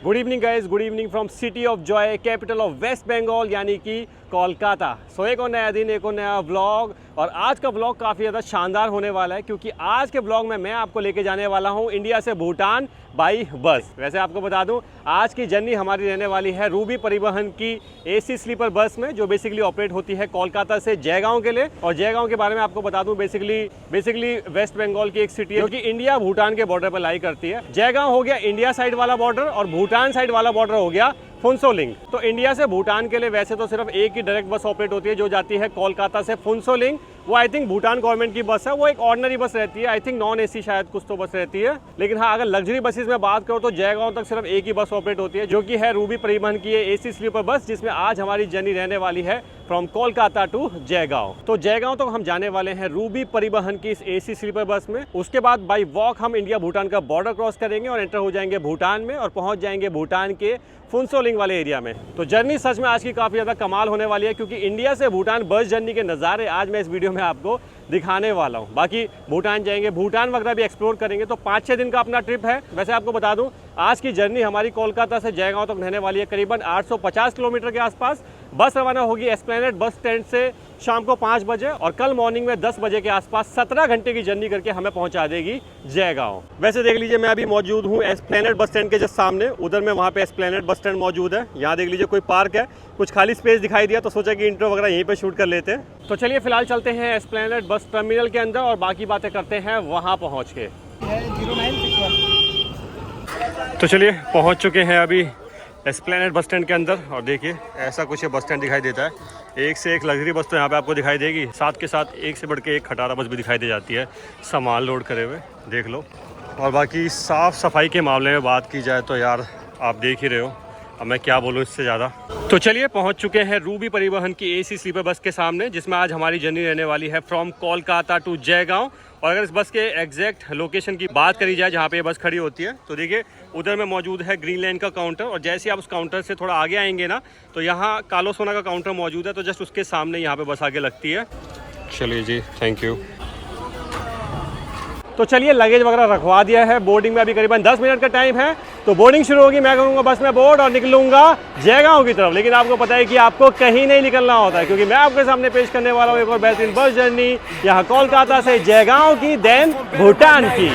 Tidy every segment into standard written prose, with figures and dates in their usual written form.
Good evening guys, good evening from city of joy, capital of West Bengal यानी कि कोलकाता। सो एक और नया दिन, एक और नया व्लॉग। और आज का व्लॉग काफ़ी ज़्यादा शानदार होने वाला है क्योंकि आज के व्लॉग में मैं आपको लेके जाने वाला हूँ इंडिया से भूटान बाई बस। वैसे आपको बता दूं, आज की जर्नी हमारी रहने वाली है रूबी परिवहन की एसी स्लीपर बस में, जो बेसिकली ऑपरेट होती है कोलकाता से जयगांव के लिए। और जयगांव के बारे में आपको बता दूं, बेसिकली वेस्ट बंगाल की एक सिटी है जो कि इंडिया भूटान के बॉर्डर पर लाई करती है। जयगांव हो गया इंडिया साइड वाला बॉर्डर और भूटान साइड वाला बॉर्डर हो गया फुनसोलिंग। तो इंडिया से भूटान के लिए वैसे तो सिर्फ एक ही डायरेक्ट बस ऑपरेट होती है जो जाती है कोलकाता से फुनसोलिंग। वो आई थिंक भूटान गवर्नमेंट की बस है, वो एक ऑर्डिनरी बस रहती है, आई थिंक नॉन एसी शायद कुछ तो बस रहती है। लेकिन हाँ, अगर लग्जरी बसेस में बात करो तो जयगांव तक सिर्फ एक ही बस ऑपरेट होती है जो कि है रूबी परिवहन की एसी स्लीपर बस, जिसमें आज हमारी जर्नी रहने वाली है फ्रॉम कोलकाता टू जयगांव। तो जयगांव तक हम जाने वाले हैं रूबी परिवहन की इस एसी स्लीपर बस में। उसके बाद बाई वॉक हम इंडिया भूटान का बॉर्डर क्रॉस करेंगे और एंटर हो जाएंगे भूटान में और पहुंच जाएंगे भूटान के फुनसोलिंग वाले एरिया में। तो जर्नी सच में आज की काफ़ी ज़्यादा कमाल होने वाली है क्योंकि इंडिया से भूटान बस जर्नी के नज़ारे आज मैं इस वीडियो में आपको दिखाने वाला हूं। बाकी भूटान जाएंगे, भूटान वगैरह भी एक्सप्लोर करेंगे। तो 5-6 दिन का अपना ट्रिप है। वैसे आपको बता दूं, आज की जर्नी हमारी कोलकाता से जयगांव तक रहने वाली है करीबन 850 किलोमीटर के आसपास। बस रवाना होगी एस्प्लेनेड बस स्टैंड से शाम को 5 बजे और कल मॉर्निंग में 10 बजे के आसपास 17 घंटे की जर्नी करके हमें पहुंचा देगी जयगांव। वैसे देख लीजिए, मैं अभी मौजूद हूं एस्प्लेनेड बस स्टैंड के जस्ट सामने। उधर में वहां पे एस्प्लेनेड बस स्टैंड मौजूद है। यहाँ देख लीजिए कोई पार्क है, कुछ खाली स्पेस दिखाई दिया तो सोचा कि इंट्रो वगैरह यहीं पे शूट कर लेते हैं। तो चलिए फिलहाल चलते हैं एस्प्लेनेड बस टर्मिनल के अंदर और बाकी बातें करते हैं वहाँ पहुँच के। तो चलिए पहुँच चुके हैं अभी एस्प्लेनेड बस स्टैंड के अंदर और देखिए ऐसा कुछ बस स्टैंड दिखाई देता है। एक से एक लग्जरी बस तो यहाँ पे आपको दिखाई देगी, साथ के साथ एक से बढ़ के एक खटारा बस भी दिखाई दे जाती है सामान लोड करे हुए, देख लो। और बाकी साफ़ सफाई के मामले में बात की जाए तो यार आप देख ही रहे हो, अब मैं क्या बोलूँ इससे ज़्यादा। तो चलिए पहुँच चुके हैं रूबी परिवहन की एसी स्लीपर बस के सामने, जिसमें आज हमारी जर्नी रहने वाली है फ्रॉम कोलकाता टू जयगांव। और अगर इस बस के एग्जैक्ट लोकेशन की बात करी जाए जहाँ पे ये बस खड़ी होती है, तो देखिए उधर में मौजूद है ग्रीन लाइन का काउंटर। और जैसे आप उस काउंटर से थोड़ा आगे आएंगे ना, तो यहाँ कालो सोना का काउंटर मौजूद है, तो जस्ट उसके सामने यहाँ पे बस आगे लगती है। चलिए जी, थैंक यू। तो चलिए लगेज वगैरह रखवा दिया है। बोर्डिंग में अभी करीबन 10 मिनट का टाइम है, तो बोर्डिंग शुरू होगी। मैं करूँगा बस में बोर्ड और निकलूंगा जयगांव की तरफ। लेकिन आपको पता है कि आपको कहीं नहीं निकलना होता है क्योंकि मैं आपके सामने पेश करने वाला हूँ एक और बेहतरीन बस जर्नी, यहाँ कोलकाता से जयगांव की, देन भूटान की।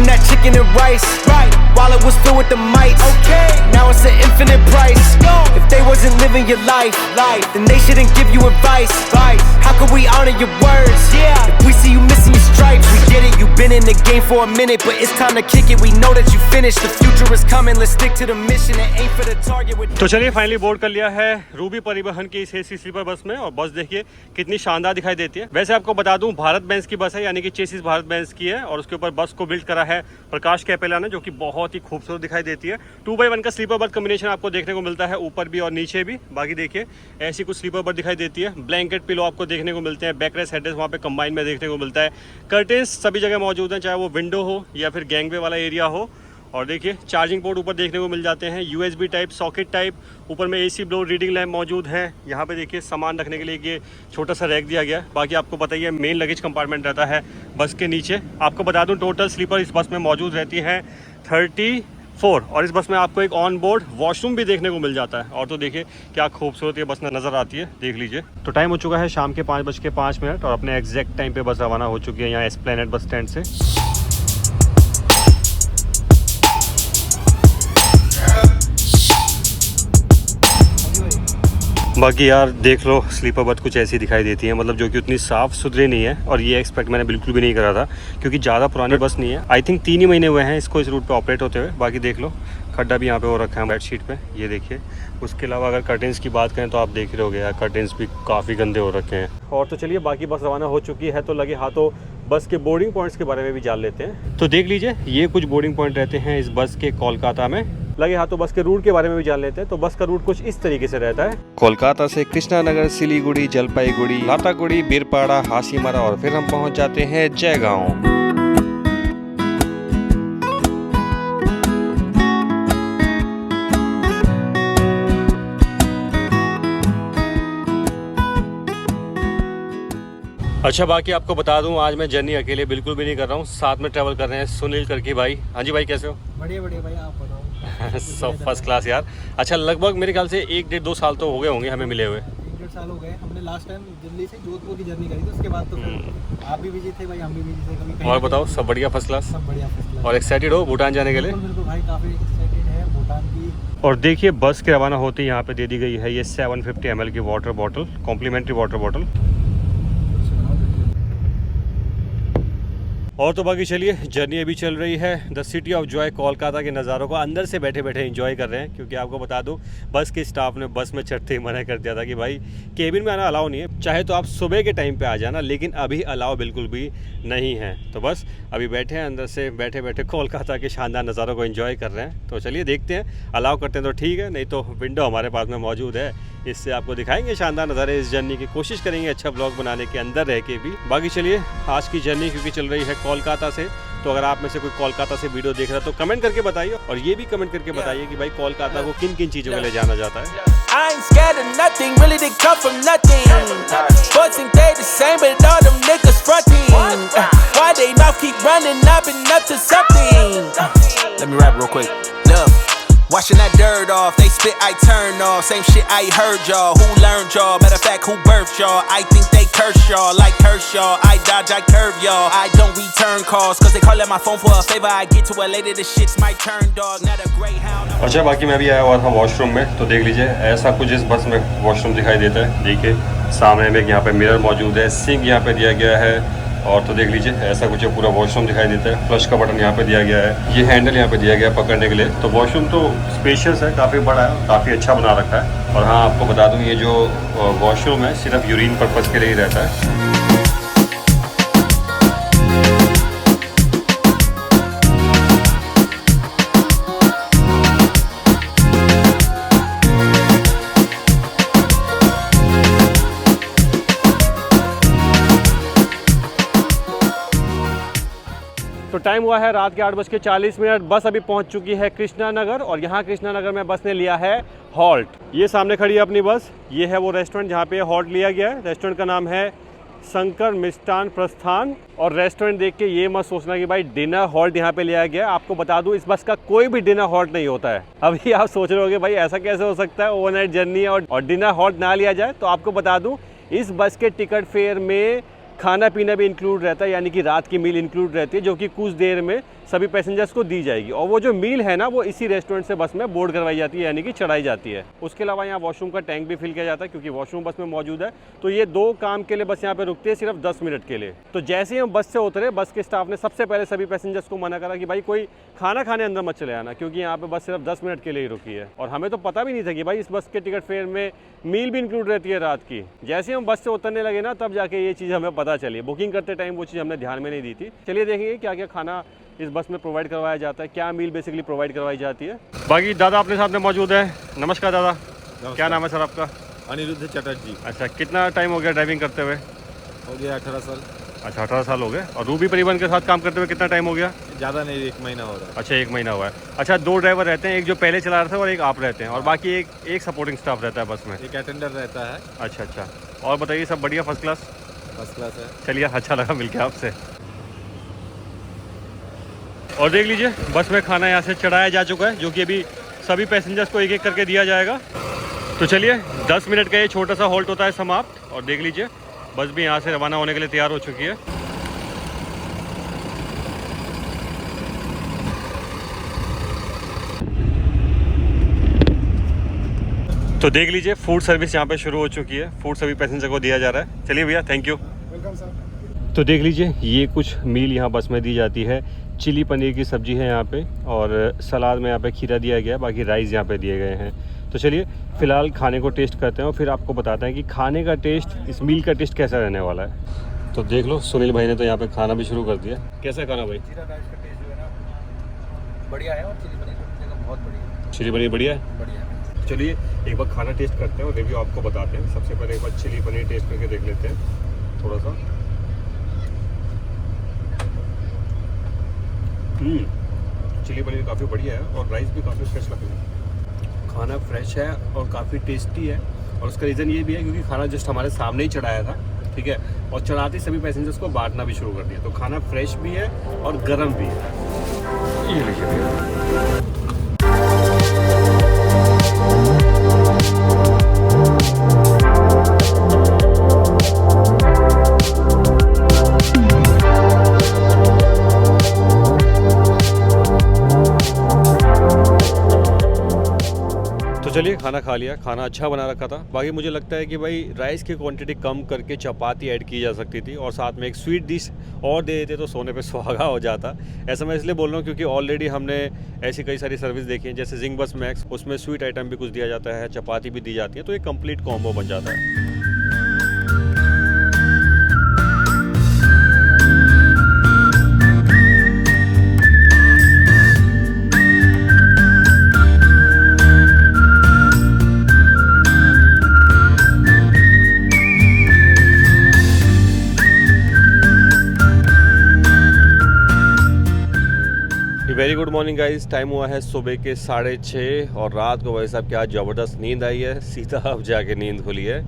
That chicken and rice, right? While it was filled with the mites, okay. Now it's an infinite price. If they wasn't living your life, then they shouldn't give you advice. How could we honor your words? Yeah. If we see you missing your stripes, we get it. You've been in the game for a minute, but it's time to kick it. We know that you finished. The future is coming. Let's stick to the mission and aim for the target. तो चलिए finally board कर लिया है Ruby परिवहन की इस AC sleeper bus में। और बस देखिए कितनी शानदार दिखाई देती है। वैसे आपको बता दूं, भारत बेंज की बस है, यानी कि चेसिस भारत बेंज की है और उसके ऊपर बस को बिल्ड करा है प्रकाश कैपेला ने, जो कि बहुत ही खूबसूरत दिखाई देती है। 2x1 का स्लीपर बर्थ कॉम्बिनेशन आपको देखने को मिलता है, ऊपर भी और नीचे भी। बाकी देखिए ऐसी कुछ स्लीपर बर्थ दिखाई देती है। ब्लैंकेट पिलो आपको देखने को मिलते हैं, बैकरेस्ट हेडरेस्ट वहाँ पे कंबाइन में देखने को मिलता है। कर्टेन्स सभी जगह मौजूद हैं, चाहे वो विंडो हो या फिर गैंगवे वाला एरिया हो। और देखिए चार्जिंग पोर्ट ऊपर देखने को मिल जाते हैं, USB टाइप, सॉकेट टाइप। ऊपर में AC ब्लो रीडिंग लैम्प मौजूद है। यहाँ पे देखिए सामान रखने के लिए ये छोटा सा रैक दिया गया है। बाकी आपको पता ही है मेन लगेज कंपार्टमेंट रहता है बस के नीचे। आपको बता दूं टोटल स्लीपर इस बस में मौजूद रहती है 34 और इस बस में आपको एक ऑन बोर्ड वॉशरूम भी देखने को मिल जाता है। और तो देखिए क्या खूबसूरत ये बस नज़र आती है, देख लीजिए। तो टाइम हो चुका है शाम के 5:05 और अपने एग्जैक्ट टाइम पे बस रवाना हो चुकी है यहाँ एस्प्लेनेड बस स्टैंड से। बाकी यार देख लो, स्लीपर बर्थ कुछ ऐसी दिखाई देती है, मतलब जो कि उतनी साफ़ सुथरी नहीं है। और ये एक्सपेक्ट मैंने बिल्कुल भी नहीं करा था क्योंकि ज़्यादा पुरानी बस नहीं है। आई थिंक 3 ही महीने हुए हैं इसको इस रूट पे ऑपरेट होते हुए। बाकी देख लो खड्डा भी यहाँ पे हो रखा है बेडशीट पे, ये देखिए। उसके अलावा अगर कर्टेंस की बात करें तो आप देख रहे होगे यार, कर्टेंस भी काफ़ी गंदे हो रखे हैं। और तो चलिए बाकी बस रवाना हो चुकी है, तो लगे हाथों बस के बोर्डिंग पॉइंट्स के बारे में भी जान लेते हैं। तो देख लीजिए ये कुछ बोर्डिंग पॉइंट रहते हैं इस बस के कोलकाता में। लगे हाथों बस के रूट के बारे में भी जान लेते हैं। तो बस का रूट कुछ इस तरीके से रहता है। कोलकाता से कृष्णानगर, सिलीगुड़ी, जलपाईगुड़ी, लातागुड़ी, बीरपाड़ा, हासीमारा और फिर हम पहुंच जाते हैं जयगांव। अच्छा, बाकी आपको बता दूं आज मैं जर्नी अकेले बिल्कुल भी नहीं कर रहा हूँ, साथ में ट्रैवल कर रहे हैं सुनील करके भाई। हाँ जी भाई, कैसे हो? बढ़िया बढ़िया भाई, आप बताओ। सब फर्स्ट क्लास यार। अच्छा, लगभग मेरे ख्याल से 1-1.5-2 साल तो हो गए होंगे हमें मिले हुए। 1-1.5 साल हो गए। हमने लास्ट टाइम दिल्ली से जोधपुर की जर्नी करी थी, उसके बाद तो फिर आप भी बिजी थे भाई, हम भी बिजी थे। कभी और बताओ, सब बढ़िया फर्स्ट क्लास? सब बढ़िया फर्स्ट क्लास। और एक्साइटेड हो भूटान जाने के लिए? बिल्कुल भाई, काफ़ी एक्साइटेड है भूटान की। और देखिए बस के रवाना होते ही यहाँ पे दे दी गई है ये 750 ml की water bottle, complimentary water bottle. और तो बाकी चलिए, जर्नी अभी चल रही है the city of joy Kolkata के नज़ारों को अंदर से बैठे बैठे एंजॉय कर रहे हैं। क्योंकि आपको बता दूं, बस के स्टाफ ने बस में चढ़ते ही मना कर दिया था कि भाई केबिन में आना अलाउ नहीं है, चाहे तो आप सुबह के टाइम पे आ जाना, लेकिन अभी अलाउ बिल्कुल भी नहीं है। तो बस अभी बैठे हैं अंदर से बैठे बैठे कोलकाता के शानदार नज़ारों को एंजॉय कर रहे हैं। तो चलिए देखते हैं, अलाउ करते हैं तो ठीक है, नहीं तो विंडो हमारे पास में मौजूद है, इससे आपको दिखाएंगे शानदार नज़ारे इस जर्नी की। कोशिश करेंगे अच्छा ब्लॉग बनाने के अंदर रह के भी। बाकी चलिए, आज की जर्नी क्योंकि चल रही है कोलकाता से, तो अगर आप में से कोई कोलकाता से वीडियो देख रहा है तो कमेंट करके बताइए, और ये भी कमेंट करके बताइए कि भाई कोलकाता को किन किन चीज़ों के लिए जाना जाता है। I ain't scared of nothing, really they come from nothing. Boys think they the same, but all them niggas fronting. Why they mouth keep running, I've been up to something. Let me rap real quick. Look, washing that dirt off, they spit, I turn off. Same shit I heard y'all, who learned y'all? Matter of fact, who birthed y'all? I think they curse y'all, like curse y'all. I dodge, I curve y'all. I don't return calls, cause they call at my phone for a favor. I get to it later, the shit's my turn, dog. Not a greyhound. अच्छा, बाकी मैं भी आया हुआ था washroom में, तो देख लीजिए ऐसा कुछ इस बस में वॉशरूम दिखाई देता है। देखिए सामने में यहाँ पे मिरर मौजूद है, सिंक यहाँ पे दिया गया है, और तो देख लीजिए ऐसा कुछ पूरा वॉशरूम दिखाई देता है। फ्लश का बटन यहाँ पे दिया गया है, ये हैंडल यहाँ पे दिया गया है पकड़ने के लिए। तो वॉशरूम तो स्पेशियस है, काफ़ी बड़ा है, काफ़ी अच्छा बना रखा है। और हाँ, आपको बता दूँ ये जो वॉशरूम है सिर्फ यूरिन पर्पज़ के लिए ही रहता है। तो टाइम हुआ है रात के 8:40। बस अभी पहुंच चुकी है कृष्णा नगर, और यहाँ कृष्णा नगर में बस ने लिया है हॉल्ट। ये सामने खड़ी है अपनी बस, ये है वो रेस्टोरेंट जहाँ पे हॉल्ट लिया गया है। रेस्टोरेंट का नाम है शंकर मिष्ठान प्रस्थान। और रेस्टोरेंट देख के ये मत सोचना कि भाई डिनर हॉल्ट यहाँ पे लिया गया है। आपको बता दूँ, इस बस का कोई भी डिनर हॉल्ट नहीं होता है। अभी आप सोच रहे होगे भाई ऐसा कैसे हो सकता है, ओवरनाइट जर्नी है और डिनर हॉल्ट ना लिया जाए। तो आपको बता दूँ, इस बस के टिकट फेयर में खाना पीना भी इंक्लूड रहता है, यानी कि रात की मील इंक्लूड रहती है, जो कि कुछ देर में सभी पैसेंजर्स को दी जाएगी। और वो जो मील है ना, वो इसी रेस्टोरेंट से बस में बोर्ड करवाई जाती है, यानी कि चढ़ाई जाती है। उसके अलावा यहाँ वॉशरूम का टैंक भी फिल किया जाता है, क्योंकि वॉशरूम बस में मौजूद है। तो ये 2 काम के लिए बस यहाँ पे रुकती है, सिर्फ 10 मिनट के लिए। तो जैसे ही हम बस से उतरे, बस के स्टाफ ने सबसे पहले सभी पैसेंजर्स को मना करा कि भाई कोई खाना खाने अंदर मत चले आना, क्योंकि यहाँ पे बस सिर्फ 10 मिनट के लिए ही रुकी है। और हमें तो पता भी नहीं था कि भाई इस बस के टिकट फेयर में मील भी इंक्लूड रहती है रात की। जैसे हम बस से उतरने लगे ना, तब जाके ये चीज़ हमें पता चली। बुकिंग करते टाइम वो चीज़ हमने ध्यान में नहीं दी थी। चलिए देखेंगे क्या क्या खाना इस बस में प्रोवाइड करवाया जाता है, क्या मील बेसिकली प्रोवाइड करवाई जाती है। बाकी दादा अपने साथ में मौजूद है। नमस्कार दादा। क्या नाम है सर आपका? अनिरुद्ध चटर्जी। अच्छा, कितना टाइम हो गया ड्राइविंग करते हुए? हो गया 18 साल। अच्छा, 18 साल हो गए। और रूबी परिवहन के साथ काम करते हुए कितना टाइम हो गया? ज़्यादा नहीं, 1 महीना हो रहा है। अच्छा, 1 महीना हुआ है। अच्छा, 2 ड्राइवर रहते हैं, एक जो पहले चला रहे थे और एक आप रहते हैं, और बाकी एक सपोर्टिंग स्टाफ रहता है बस में? एक अटेंडर रहता है। अच्छा अच्छा। और बताइए, सब बढ़िया, फर्स्ट क्लास? फर्स्ट क्लास है। चलिए, अच्छा लगा मिलके आपसे। और देख लीजिए बस में खाना यहाँ से चढ़ाया जा चुका है, जो कि अभी सभी पैसेंजर्स को एक एक करके दिया जाएगा। तो चलिए, 10 मिनट का ये छोटा सा हॉल्ट होता है समाप्त। और देख लीजिए बस भी यहाँ से रवाना होने के लिए तैयार हो चुकी है। तो देख लीजिए फूड सर्विस यहाँ पे शुरू हो चुकी है, फूड सभी पैसेंजर को दिया जा रहा है। चलिए भैया, थैंक यू। Welcome sir. तो देख लीजिए ये कुछ मील यहाँ बस में दी जाती है। चिली पनीर की सब्ज़ी है यहाँ पे, और सलाद में यहाँ पे खीरा दिया गया है, बाकी राइस यहाँ पे दिए गए हैं। तो चलिए फ़िलहाल खाने को टेस्ट करते हैं और फिर आपको बताते हैं कि खाने का टेस्ट, इस मील का टेस्ट कैसा रहने वाला है। तो देख लो, सुनील भाई ने तो यहाँ पे खाना भी शुरू कर दिया। कैसा है खाना भाई? जीरा राइस का टेस्ट जो है ना बढ़िया है, और चिली पनीर की जगह बहुत बढ़िया। चिली पनीर बढ़िया है? बढ़िया है। चलिए एक बार खाना टेस्ट करते हैं और रिव्यू आपको बताते हैं। सबसे पहले एक बार चिली पनीर टेस्ट करके देख लेते हैं थोड़ा सा। चिली पनीर काफ़ी बढ़िया है और राइस भी काफ़ी फ्रेश लग रहा है। खाना फ्रेश है और काफ़ी टेस्टी है, और उसका रीज़न ये भी है क्योंकि खाना जस्ट हमारे सामने ही चढ़ाया था। ठीक है। और चढ़ाते सभी पैसेंजर्स को बांटना भी शुरू कर दिया, तो खाना फ्रेश भी है और गर्म भी है। ये लीजिए भैया। चलिए खाना खा लिया, खाना अच्छा बना रखा था। बाकी मुझे लगता है कि भाई राइस की क्वांटिटी कम करके चपाती ऐड की जा सकती थी और साथ में एक स्वीट डिश और दे देते तो सोने पे सुहागा हो जाता। ऐसा मैं इसलिए बोल रहा हूँ क्योंकि ऑलरेडी हमने ऐसी कई सारी सर्विस देखी है, जैसे जिंग बस मैक्स, उसमें स्वीट आइटम भी कुछ दिया जाता है, चपाती भी दी जाती है, तो एक कंप्लीट कॉम्बो बन जाता है। Very good morning guys, time हुआ है सुबह के 6:30 और रात को वैसे साहब क्या ज़बरदस्त नींद आई है, सीधा अब जाके नींद खुली है।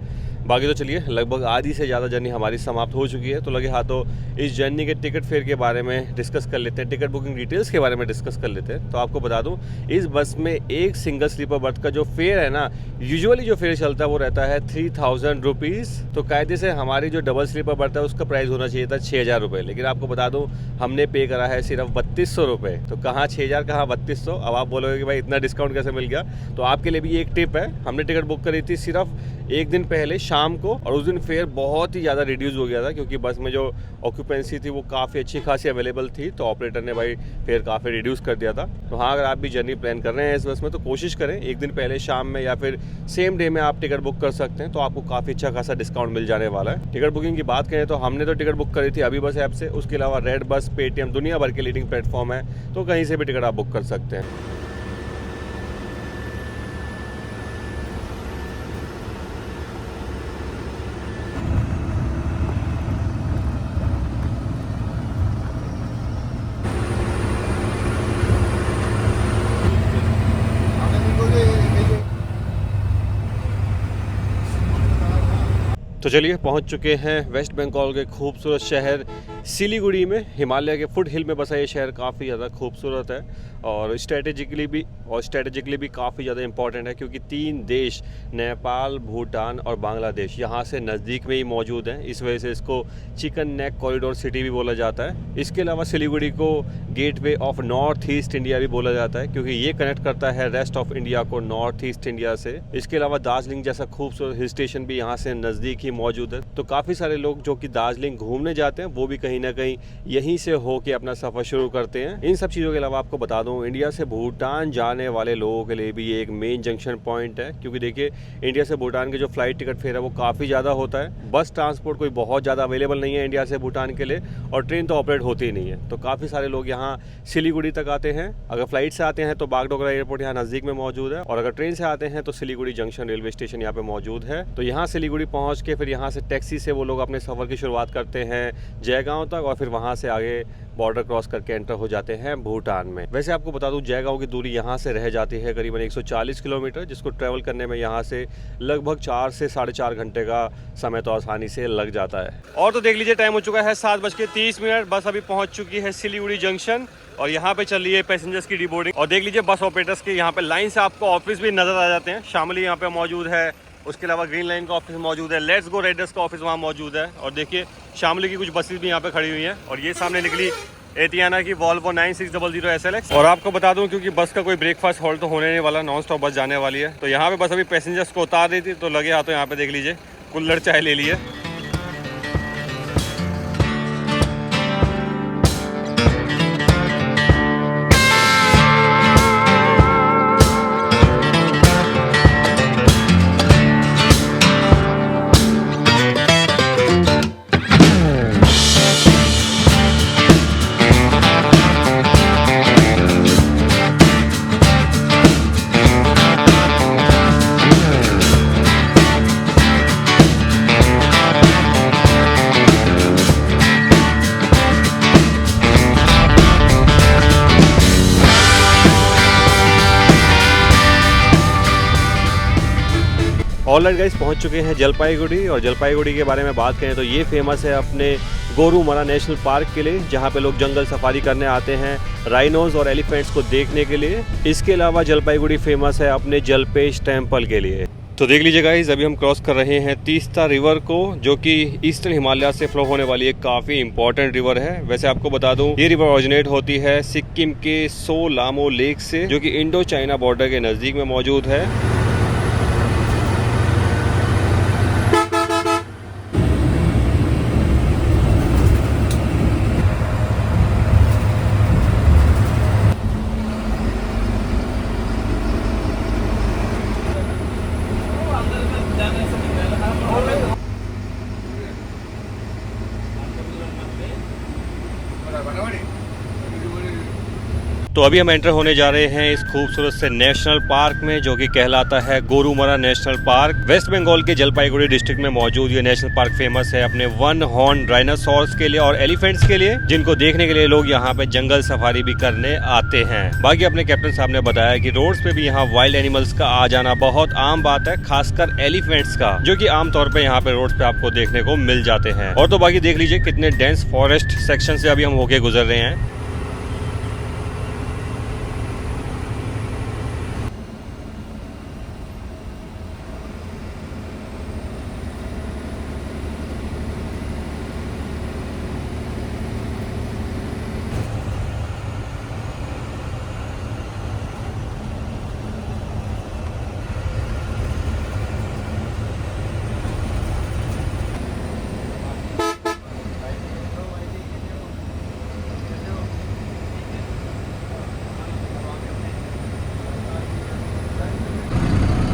बाकी तो चलिए लगभग आधी से ज़्यादा जर्नी हमारी समाप्त हो चुकी है, तो लगे हाथों इस जर्नी के टिकट फेयर के बारे में डिस्कस कर लेते हैं, टिकट बुकिंग डिटेल्स के बारे में डिस्कस कर लेते हैं। तो आपको बता दूं, इस बस में एक सिंगल स्लीपर बर्थ का जो फेयर है ना, यूजुअली जो फेयर चलता है वो रहता है 3000 रुपीज़। तो कायदे से हमारी जो डबल स्लीपर बर्थ है उसका प्राइस होना चाहिए था 6000 रुपये, लेकिन आपको बता दूँ हमने पे करा है सिर्फ 3200 रुपये। तो कहाँ 6000 कहाँ 3200। अब आप बोलोगे कि भाई इतना डिस्काउंट कैसे मिल गया, तो आपके लिए भी एक टिप है। हमने टिकट बुक करी थी सिर्फ एक दिन पहले शाम को, और उस दिन फेयर बहुत ही ज़्यादा रिड्यूस हो गया था क्योंकि बस में जो ऑक्यूपेंसी थी वो काफ़ी अच्छी खासी अवेलेबल थी, तो ऑपरेटर ने भाई फेयर काफ़ी रिड्यूस कर दिया था। तो हाँ, अगर आप भी जर्नी प्लान कर रहे हैं इस बस में तो कोशिश करें एक दिन पहले शाम में या फिर सेम डे में आप टिकट बुक कर सकते हैं, तो आपको काफ़ी अच्छा खासा डिस्काउंट मिल जाने वाला है। टिकट बुकिंग की बात करें तो हमने तो टिकट बुक करी थी अभी बस ऐप से, उसके अलावा रेड बस, पेटीएम, दुनिया भर के लीडिंग प्लेटफॉर्म है, तो कहीं से भी टिकट आप बुक कर सकते हैं। तो चलिए पहुंच चुके हैं वेस्ट बंगाल के खूबसूरत शहर सिलीगुड़ी में। हिमालय के फुट हिल में बसा ये शहर काफ़ी ज़्यादा खूबसूरत है और स्ट्रेटेजिकली भी काफ़ी ज़्यादा इम्पॉर्टेंट है, क्योंकि 3 देश नेपाल, भूटान और बांग्लादेश यहाँ से नज़दीक में ही मौजूद हैं। इस वजह से इसको चिकन नेक कॉरिडोर सिटी भी बोला जाता है। इसके अलावा सिलीगुड़ी को gateway of north east India भी बोला जाता है, क्योंकि ये कनेक्ट करता है रेस्ट ऑफ इंडिया को नॉर्थ ईस्ट इंडिया से। इसके अलावा दार्जिलिंग जैसा खूबसूरत हिल स्टेशन भी यहाँ से नज़दीक ही मौजूद है, तो काफ़ी सारे लोग जो कि दार्जिलिंग घूमने जाते हैं वो भी कहीं ना कहीं यहीं से होके अपना सफ़र शुरू करते हैं। इन सब चीज़ों के अलावा आपको बता दूं, इंडिया से भूटान जाने वाले लोगों के लिए भी ये एक मेन जंक्शन पॉइंट है, क्योंकि देखिए इंडिया से भूटान के जो फ्लाइट टिकट फेयर है वो काफ़ी ज़्यादा होता है। बस ट्रांसपोर्ट कोई बहुत ज़्यादा अवेलेबल नहीं है इंडिया से भूटान के लिए, और ट्रेन तो ऑपरेट होती ही नहीं है, तो काफ़ी सारे लोग यहाँ सिलीगुड़ी तक आते हैं। अगर फ्लाइट से आते हैं तो बागडोगरा एयरपोर्ट यहाँ नज़दीक में मौजूद है, और अगर ट्रेन से आते हैं तो सिलीगुड़ी जंक्शन रेलवे स्टेशन यहाँ पे मौजूद है। तो यहाँ सिलीगुड़ी पहुँच के फिर यहाँ से टैक्सी से वो लोग अपने सफ़र की शुरुआत करते हैं जयगांव तक, और फिर वहाँ से आगे बॉर्डर क्रॉस करके एंटर हो जाते हैं भूटान में। वैसे आपको बता दूं, जयगांव की दूरी यहाँ से रह जाती है करीबन 140 किलोमीटर, जिसको ट्रैवल करने में यहाँ से लगभग 4 से 4.5 घंटे का समय तो आसानी से लग जाता है। और तो देख लीजिए टाइम हो चुका है 7:30। बस अभी पहुँच चुकी है सिलीगुड़ी जंक्शन और यहाँ पे चल रही है पैसेंजर्स की डीबोर्डिंग। और देख लीजिए बस ऑपरेटर्स के यहाँ पे लाइन से आपको ऑफिस भी नजर आ जाते हैं। शामली यहाँ पे मौजूद है, उसके अलावा ग्रीन लाइन का ऑफिस मौजूद है, लेट्स गो राइडर्स का ऑफिस वहाँ मौजूद है, और देखिए शामली की कुछ बसेस भी यहाँ पे खड़ी हुई हैं। और ये सामने निकली एटियाना की वॉल्वो 9600 SLX। और आपको बता दूं, क्योंकि बस का कोई ब्रेकफास्ट हॉल्ट तो होने नहीं वाला, नॉन स्टॉप बस जाने वाली है, तो यहाँ पे बस अभी पैसेंजर्स को उतार रही थी, तो लगे हाथों यहाँ पे देख लीजिए कुल्हड़ चाय ले ली है। ऑलराइट गाइस, पहुंच चुके हैं जलपाईगुड़ी। और जलपाईगुड़ी के बारे में बात करें तो ये फेमस है अपने गोरुमरा नेशनल पार्क के लिए, जहां पे लोग जंगल सफारी करने आते हैं राइनोज और एलिफेंट्स को देखने के लिए। इसके अलावा जलपाईगुड़ी फेमस है अपने जलपेश टेम्पल के लिए। तो देख लीजिए गाइस, अभी हम क्रॉस कर रहे हैं तीस्ता रिवर को, जो कि ईस्टर्न हिमालय से फ्लो होने वाली एक काफ़ी इंपॉर्टेंट रिवर है। वैसे आपको बता दूं, ये रिवर ओरिजिनेट होती है सिक्किम के सो लामो लेक से, जो कि इंडो चाइना बॉर्डर के नज़दीक में मौजूद है। तो अभी हम एंटर होने जा रहे हैं इस खूबसूरत से नेशनल पार्क में, जो कि कहलाता है Gorumara national park. West Bengal के जलपाईगुड़ी डिस्ट्रिक्ट में मौजूद ये नेशनल पार्क फेमस है अपने वन हॉर्न डायनासोर्स के लिए और एलिफेंट्स के लिए, जिनको देखने के लिए लोग यहाँ पे जंगल सफारी भी करने आते हैं। बाकी अपने कैप्टन साहब ने बताया कि रोड्स पे भी यहाँ वाइल्ड एनिमल्स का आ जाना बहुत आम बात है, खासकर एलिफेंट्स का, जो कि आमतौर पे यहाँ पे रोड्स पे आपको देखने को मिल जाते हैं। और तो बाकी देख लीजिए कितने डेंस फॉरेस्ट सेक्शन से अभी हम होके गुजर रहे हैं।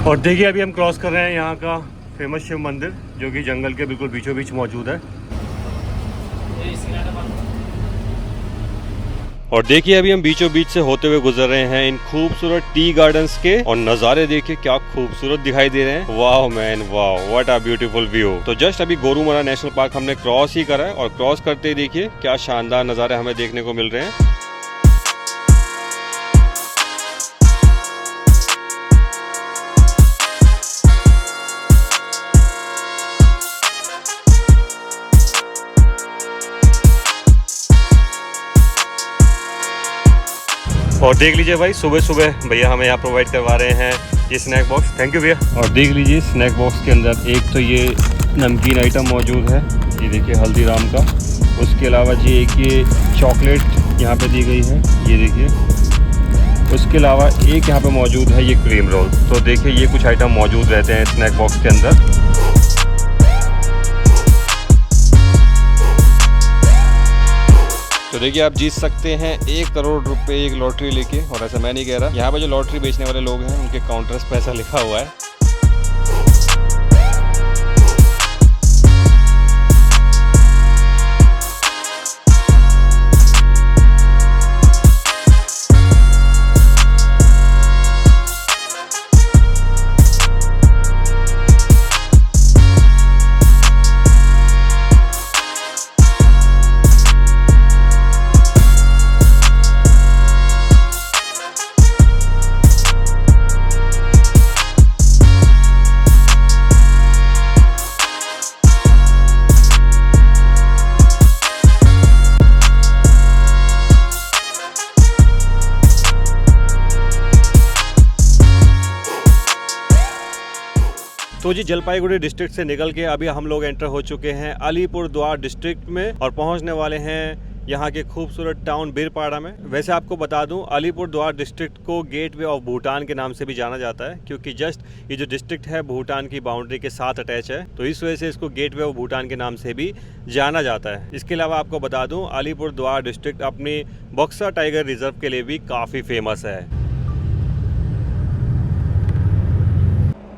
और देखिए अभी हम क्रॉस कर रहे हैं यहाँ का फेमस शिव मंदिर, जो कि जंगल के बिल्कुल बीचों बीच मौजूद है। और देखिए अभी हम बीचों बीच से होते हुए गुजर रहे हैं इन खूबसूरत टी गार्डन्स के, और नज़ारे देखिए क्या खूबसूरत दिखाई दे रहे हैं। वाह मैन वाह, व्हाट अ ब्यूटीफुल व्यू। तो जस्ट अभी गोरुमरा नेशनल पार्क हमने क्रॉस ही करा है, और क्रॉस करते ही देखिए क्या शानदार नज़ारे हमें देखने को मिल रहे हैं। और देख लीजिए भाई, सुबह सुबह भैया हमें यहाँ प्रोवाइड करवा रहे हैं ये स्नैक बॉक्स। थैंक यू भैया। और देख लीजिए स्नैक बॉक्स के अंदर एक तो ये नमकीन आइटम मौजूद है, ये देखिए हल्दीराम का। उसके अलावा जी एक ये चॉकलेट यहाँ पे दी गई है, ये देखिए। उसके अलावा एक यहाँ पे मौजूद है ये क्रीम रोल। तो देखिए ये कुछ आइटम मौजूद रहते हैं स्नैक बॉक्स के अंदर। तो देखिए आप जीत सकते हैं 1 करोड़ रुपए एक लॉटरी लेके। और ऐसा मैं नहीं कह रहा, यहाँ पे जो लॉटरी बेचने वाले लोग हैं उनके काउंटर्स पे ऐसा लिखा हुआ है। तो जी जलपाईगुड़ी डिस्ट्रिक्ट से निकल के अभी हम लोग एंटर हो चुके हैं अलीपुरद्वार डिस्ट्रिक्ट में, और पहुंचने वाले हैं यहाँ के खूबसूरत टाउन बीरपाड़ा में। वैसे आपको बता दूं, अलीपुरद्वार डिस्ट्रिक्ट को गेटवे ऑफ भूटान के नाम से भी जाना जाता है, क्योंकि जस्ट ये जो डिस्ट्रिक्ट है भूटान की बाउंड्री के साथ अटैच है, तो इस वजह से इसको गेटवे ऑफ भूटान के नाम से भी जाना जाता है। इसके अलावा आपको बता दूँ, अलीपुरद्वार डिस्ट्रिक्ट अपनी बक्सा टाइगर रिजर्व के लिए भी काफ़ी फेमस है।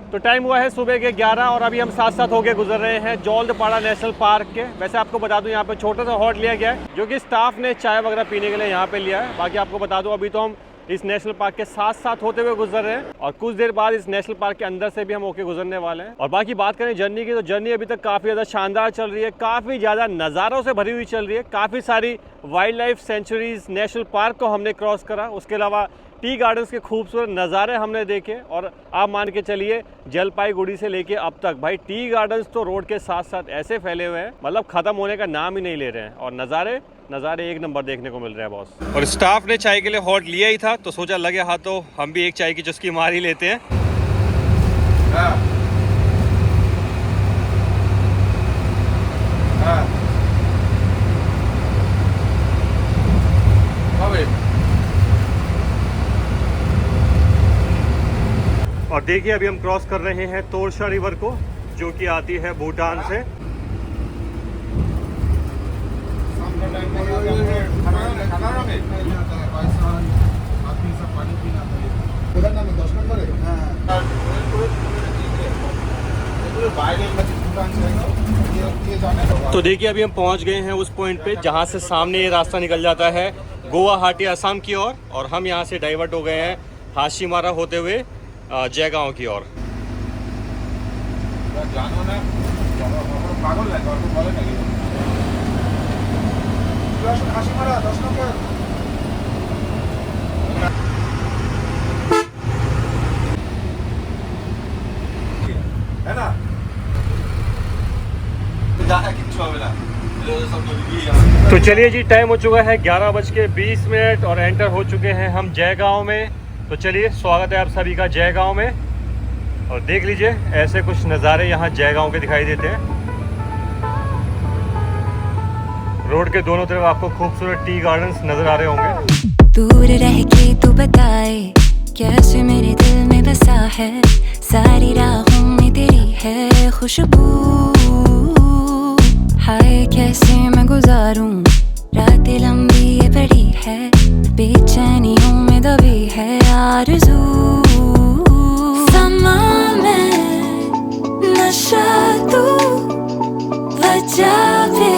तो टाइम हुआ है सुबह के 11 और अभी हम साथ साथ होके गुजर रहे हैं जौलदपाड़ा नेशनल पार्क के। वैसे आपको बता दूं यहाँ पे छोटा सा हॉट लिया गया है, जो कि स्टाफ ने चाय वगैरह पीने के लिए यहाँ पे लिया है। बाकी आपको बता दूं अभी तो हम इस नेशनल पार्क के साथ साथ होते हुए गुजर रहे हैं, और कुछ देर बाद इस नेशनल पार्क के अंदर से भी हम होके गुजरने वाले हैं। और बाकी बात करें जर्नी की, तो जर्नी अभी तक काफ़ी ज़्यादा शानदार चल रही है, काफ़ी ज़्यादा नज़ारों से भरी हुई चल रही है। काफ़ी सारी wild life sanctuaries national park को हमने क्रॉस करा, उसके अलावा टी गार्डन्स के खूबसूरत नज़ारे हमने देखे और आप मान के चलिए जलपाईगुड़ी से लेके अब तक भाई टी गार्डन्स तो रोड के साथ साथ ऐसे फैले हुए हैं, मतलब ख़त्म होने का नाम ही नहीं ले रहे हैं और नज़ारे एक नंबर देखने को मिल रहे हैं बॉस। और स्टाफ ने चाय के लिए हॉट लिया ही था तो सोचा लगे हाथ तो हम भी एक चाय की चुस्की मार ही लेते हैं। और देखिए अभी हम क्रॉस कर रहे हैं तोरशा रिवर को, जो कि आती है भूटान से। तो देखिए अभी हम पहुंच गए हैं उस पॉइंट पे जहां से सामने ये रास्ता निकल जाता है गुवाहाटी असम की ओर, और हम यहां से डाइवर्ट हो गए हैं हाशीमारा होते हुए जयगांव की ओर। तो चलिए जी, टाइम हो चुका है 11:20 और एंटर हो चुके हैं हम जयगांव में। तो चलिए, स्वागत है आप सभी का जयगांव में। और देख लीजिए ऐसे कुछ नज़ारे यहाँ जयगांव के दिखाई देते हैं। रोड के दोनों तरफ आपको खूबसूरत टी गार्डन्स नजर आ रहे होंगे। दूर रह के तू बताए कैसे मेरे दिल में बसा है, सारी राहों में तेरी है खुशबू। हाय कैसे मैं गुजारूं रातें लंबी ये बड़ी है, बेचैनियों में दबी है आरज़ू। समा में नशा तू वजह पे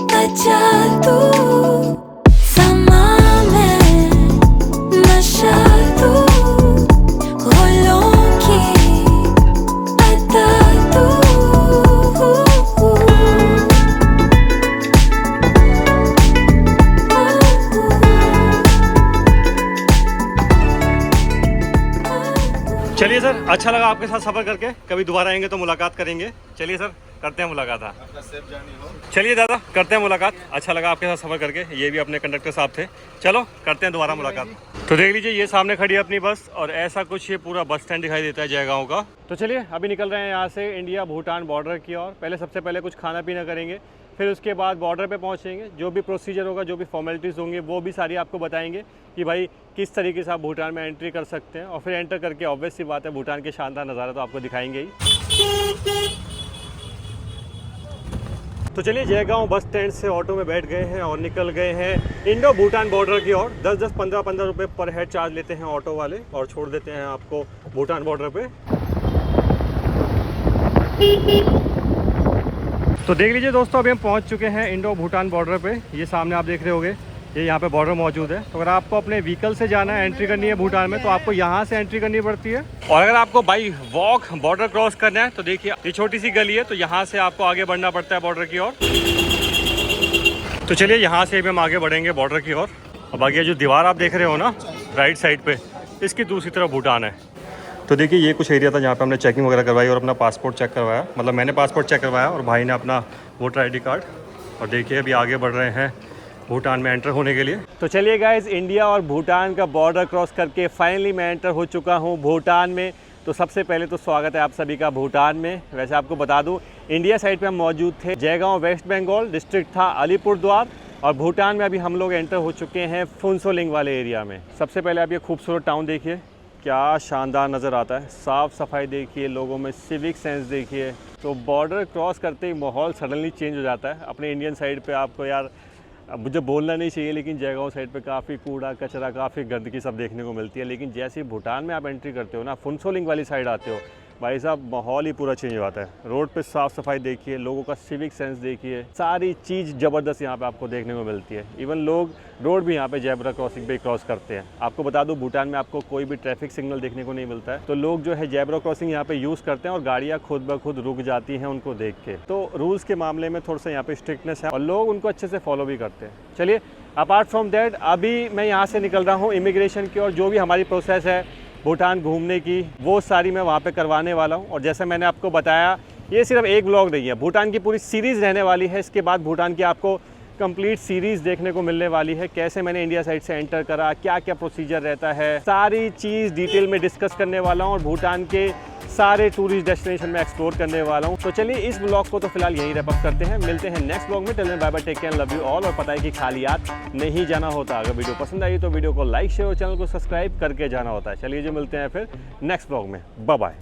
बचा तू, समा में नशा तू गुलों की अता तू। चलिए सर, अच्छा लगा आपके साथ सफ़र करके, कभी दोबारा आएंगे तो मुलाकात करेंगे। चलिए सर, करते हैं मुलाकात। चलिए दादा, करते हैं मुलाकात। अच्छा लगा आपके साथ सफ़र करके। ये भी अपने कंडक्टर साहब थे। चलो करते हैं दोबारा मुलाकात। तो देख लीजिए ये सामने खड़ी है अपनी बस, और ऐसा कुछ ये पूरा बस स्टैंड दिखाई देता है जयगांव का। तो चलिए अभी निकल रहे हैं यहाँ से इंडिया भूटान बॉर्डर की ओर। पहले सबसे पहले कुछ खाना पीना करेंगे, फिर उसके बाद बॉर्डर पे पहुँचेंगे। जो भी प्रोसीजर होगा, जो भी फॉर्मेलिटीज़ होंगे, वो भी सारी आपको बताएंगे कि भाई किस तरीके से आप भूटान में एंट्री कर सकते हैं। और फिर एंटर करके ऑब्वियस सी बात है भूटान के शानदार नज़ारा तो आपको दिखाएंगे ही। तो चलिए जयगांव बस स्टैंड से ऑटो में बैठ गए हैं और निकल गए हैं इंडो भूटान बॉर्डर की ओर। 10-10, 15-15 रुपये पर हेड चार्ज लेते हैं ऑटो वाले, और छोड़ देते हैं आपको भूटान बॉर्डर पे। तो देख लीजिए दोस्तों, अभी हम पहुंच चुके हैं इंडो भूटान बॉर्डर पे। ये सामने आप देख रहे होंगे, ये यहाँ पे बॉर्डर मौजूद है। तो अगर आपको अपने व्हीकल से जाना है, एंट्री करनी है भूटान में, तो आपको यहाँ से एंट्री करनी पड़ती है। और अगर आपको बाई वॉक बॉर्डर क्रॉस करना है तो देखिए ये छोटी सी गली है, तो यहाँ से आपको आगे बढ़ना पड़ता है बॉर्डर की ओर। तो चलिए यहाँ से भी हम आगे बढ़ेंगे बॉर्डर की ओर। अब आगे जो दीवार आप देख रहे हो ना राइट साइड पे, इसकी दूसरी तरफ भूटान है। तो देखिए ये कुछ एरिया था जहाँ पे हमने चेकिंग वगैरह करवाई और अपना पासपोर्ट चेक करवाया। मतलब मैंने पासपोर्ट चेक करवाया और भाई ने अपना वोटर आईडी कार्ड। और देखिए अभी आगे बढ़ रहे हैं भूटान में एंटर होने के लिए। तो चलिए गाइस, इंडिया और भूटान का बॉर्डर क्रॉस करके फाइनली मैं एंटर हो चुका हूँ भूटान में। तो सबसे पहले तो स्वागत है आप सभी का भूटान में। वैसे आपको बता दूँ, इंडिया साइड पे हम मौजूद थे जयगांव वेस्ट बंगाल, डिस्ट्रिक्ट था अलीपुरद्वार, और भूटान में अभी हम लोग एंटर हो चुके हैं फुनसोलिंग वाले एरिया में। सबसे पहले आप ये खूबसूरत टाउन देखिए, क्या शानदार नज़र आता है। साफ़ सफाई देखिए, लोगों में सिविक सेंस देखिए। तो बॉर्डर क्रॉस करते ही माहौल सडनली चेंज हो जाता है। अपने इंडियन साइड पे आपको यार मुझे बोलना नहीं चाहिए, लेकिन जयगांव साइड पे काफ़ी कूड़ा कचरा, काफ़ी गंदगी सब देखने को मिलती है। लेकिन जैसे ही भूटान में आप एंट्री करते हो ना, फुनसोलिंग वाली साइड आते हो, भाई साहब माहौल ही पूरा चेंज हो जाता है। रोड पे साफ़ सफाई देखिए, लोगों का सिविक सेंस देखिए, सारी चीज़ ज़बरदस्त यहाँ पे आपको देखने को मिलती है। इवन लोग रोड भी यहाँ पे जेब्रा क्रॉसिंग पे क्रॉस करते हैं। आपको बता दूँ, भूटान में आपको कोई भी ट्रैफिक सिग्नल देखने को नहीं मिलता है, तो लोग जो है जेब्रा क्रॉसिंग यहाँ पे यूज़ करते हैं और गाड़ियाँ खुद ब खुद रुक जाती हैं उनको देख के। तो रूल्स के मामले में थोड़ा सा यहाँ पे स्ट्रिक्टनेस है और लोग उनको अच्छे से फॉलो भी करते हैं। चलिए अपार्ट फ्रॉम दैट अभी मैं यहाँ से निकल रहा हूँ इमिग्रेशन की, और जो भी हमारी प्रोसेस है भूटान घूमने की वो सारी मैं वहाँ पे करवाने वाला हूँ। और जैसे मैंने आपको बताया ये सिर्फ एक व्लॉग नहीं है, भूटान की पूरी सीरीज़ रहने वाली है। इसके बाद भूटान की आपको कंप्लीट सीरीज़ देखने को मिलने वाली है, कैसे मैंने इंडिया साइड से एंटर करा, क्या क्या प्रोसीजर रहता है, सारी चीज़ डिटेल में डिस्कस करने वाला हूँ और भूटान के सारे टूरिस्ट डेस्टिनेशन में एक्सप्लोर करने वाला हूँ। तो चलिए इस ब्लॉग को तो फिलहाल यहीं रैप अप करते हैं, मिलते हैं नेक्स्ट ब्लॉग में। Till then bye bye, take care, love you all. और पता है कि खाली हाथ नहीं जाना होता, अगर वीडियो पसंद आई तो वीडियो को लाइक शेयर और चैनल को सब्सक्राइब करके जाना होता है। चलिए जो मिलते हैं फिर नेक्स्ट ब्लॉग में, बाय बाय।